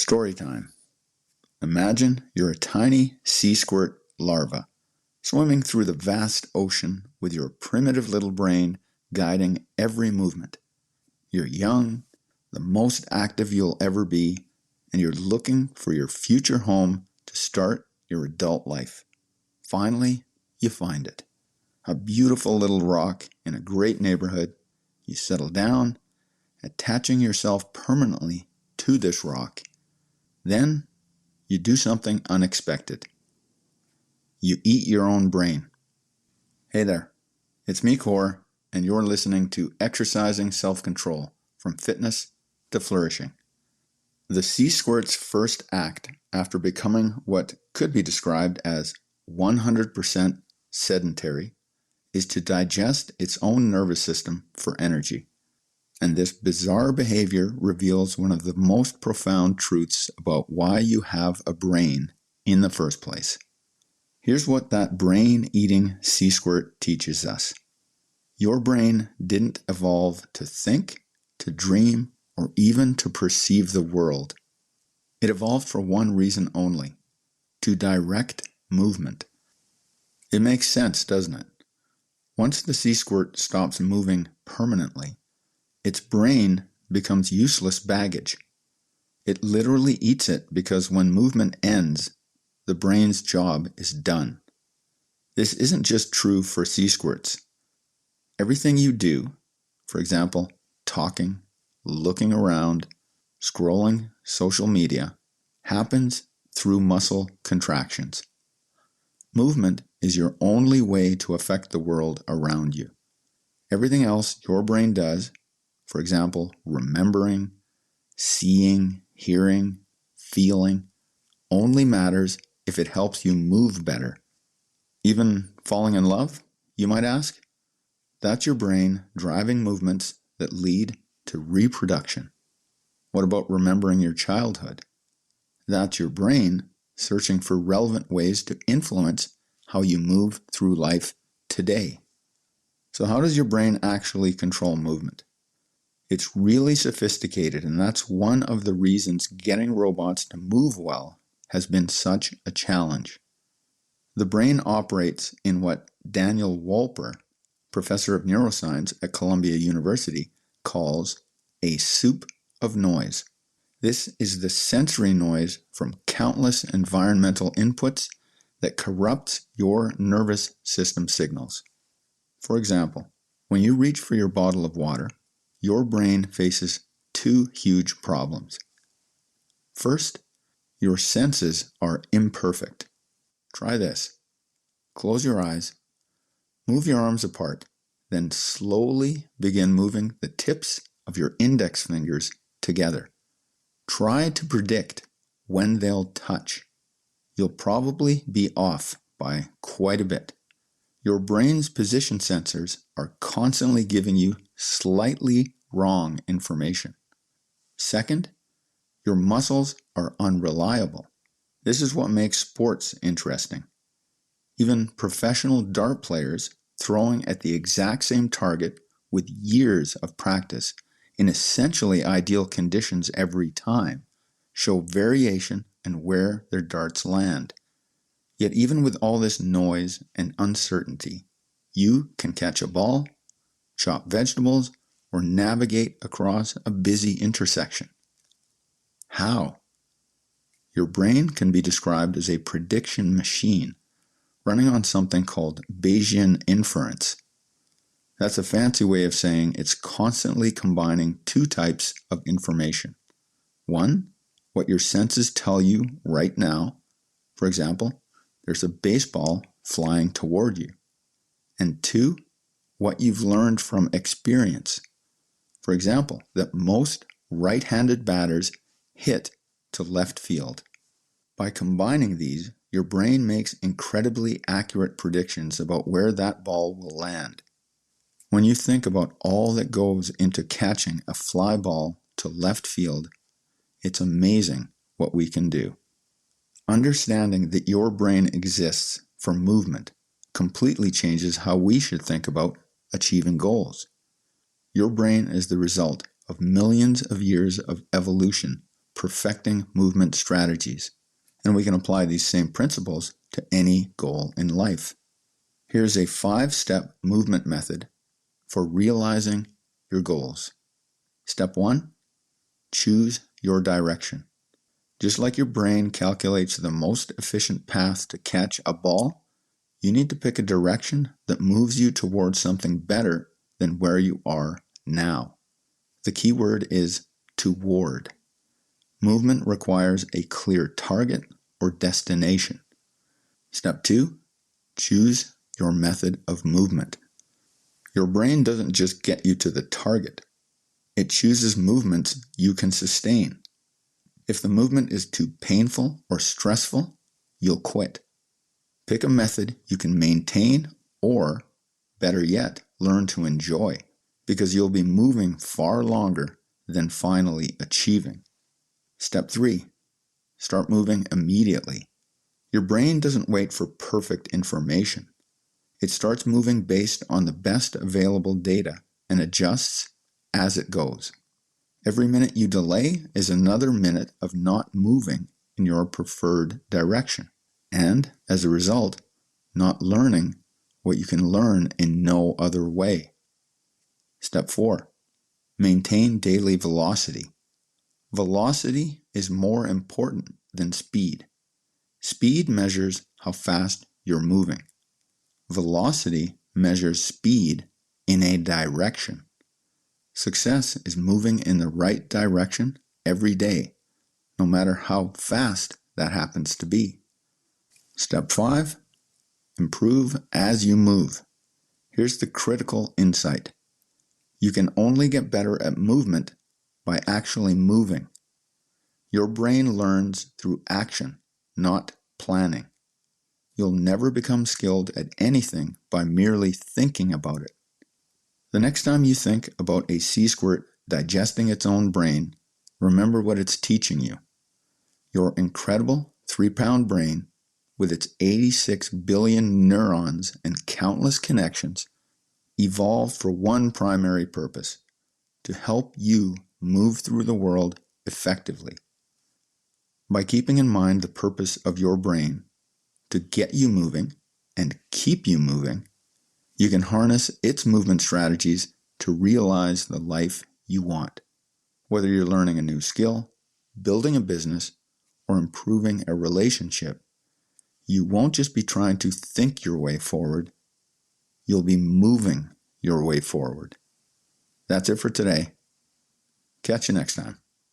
Story time. Imagine you're a tiny sea squirt larva swimming through the vast ocean with your primitive little brain guiding every movement. You're young, the most active you'll ever be, and you're looking for your future home to start your adult life. Finally, you find it. A beautiful little rock in a great neighborhood. You settle down, attaching yourself permanently to this rock. Then, you do something unexpected. You eat your own brain. Hey there, it's me, Core, and you're listening to Exercising Self-Control from Fitness to Flourishing. The sea squirt's first act after becoming what could be described as 100% sedentary is to digest its own nervous system for energy. And this bizarre behavior reveals one of the most profound truths about why you have a brain in the first place. Here's what that brain-eating sea squirt teaches us. Your brain didn't evolve to think, to dream, or even to perceive the world. It evolved for one reason only: to direct movement. It makes sense, doesn't it? Once the sea squirt stops moving permanently, its brain becomes useless baggage. It literally eats it because when movement ends, the brain's job is done. This isn't just true for sea squirts. Everything you do, for example, talking, looking around, scrolling social media, happens through muscle contractions. Movement is your only way to affect the world around you. Everything else your brain does, for example, remembering, seeing, hearing, feeling, only matters if it helps you move better. Even falling in love, you might ask? That's your brain driving movements that lead to reproduction. What about remembering your childhood? That's your brain searching for relevant ways to influence how you move through life today. So how does your brain actually control movement? It's really sophisticated, and that's one of the reasons getting robots to move well has been such a challenge. The brain operates in what Daniel Wolper, professor of neuroscience at Columbia University, calls a soup of noise. This is the sensory noise from countless environmental inputs that corrupts your nervous system signals. For example, when you reach for your bottle of water, your brain faces two huge problems. First, your senses are imperfect. Try this. Close your eyes, move your arms apart, then slowly begin moving the tips of your index fingers together. Try to predict when they'll touch. You'll probably be off by quite a bit. Your brain's position sensors are constantly giving you slightly wrong information. Second, your muscles are unreliable. This is what makes sports interesting. Even professional dart players throwing at the exact same target with years of practice in essentially ideal conditions every time show variation in where their darts land. Yet even with all this noise and uncertainty, you can catch a ball, chop vegetables, or navigate across a busy intersection. How? Your brain can be described as a prediction machine running on something called Bayesian inference. That's a fancy way of saying it's constantly combining two types of information. One, what your senses tell you right now. For example, there's a baseball flying toward you. And two, what you've learned from experience. For example, that most right-handed batters hit to left field. By combining these, your brain makes incredibly accurate predictions about where that ball will land. When you think about all that goes into catching a fly ball to left field, it's amazing what we can do. Understanding that your brain exists for movement completely changes how we should think about achieving goals. Your brain is the result of millions of years of evolution perfecting movement strategies, and we can apply these same principles to any goal in life. Here's a 5-step movement method for realizing your goals. Step 1, choose your direction. Just like your brain calculates the most efficient path to catch a ball, you need to pick a direction that moves you towards something better than where you are now. The key word is toward. Movement requires a clear target or destination. Step 2, choose your method of movement. Your brain doesn't just get you to the target. It chooses movements you can sustain. If the movement is too painful or stressful, you'll quit. Pick a method you can maintain or, better yet, learn to enjoy, because you'll be moving far longer than finally achieving. Step 3, start moving immediately. Your brain doesn't wait for perfect information. It starts moving based on the best available data and adjusts as it goes. Every minute you delay is another minute of not moving in your preferred direction, and as a result, not learning what you can learn in no other way. Step 4, maintain daily velocity. Velocity is more important than speed. Speed measures how fast you're moving. Velocity measures speed in a direction. Success is moving in the right direction every day, no matter how fast that happens to be. Step 5, improve as you move. Here's the critical insight. You can only get better at movement by actually moving. Your brain learns through action, not planning. You'll never become skilled at anything by merely thinking about it. The next time you think about a sea squirt digesting its own brain, remember what it's teaching you. Your incredible 3-pound brain, with its 86 billion neurons and countless connections, evolved for one primary purpose: to help you move through the world effectively. By keeping in mind the purpose of your brain, to get you moving and keep you moving, you can harness its movement strategies to realize the life you want. Whether you're learning a new skill, building a business, or improving a relationship, you won't just be trying to think your way forward, you'll be moving your way forward. That's it for today. Catch you next time.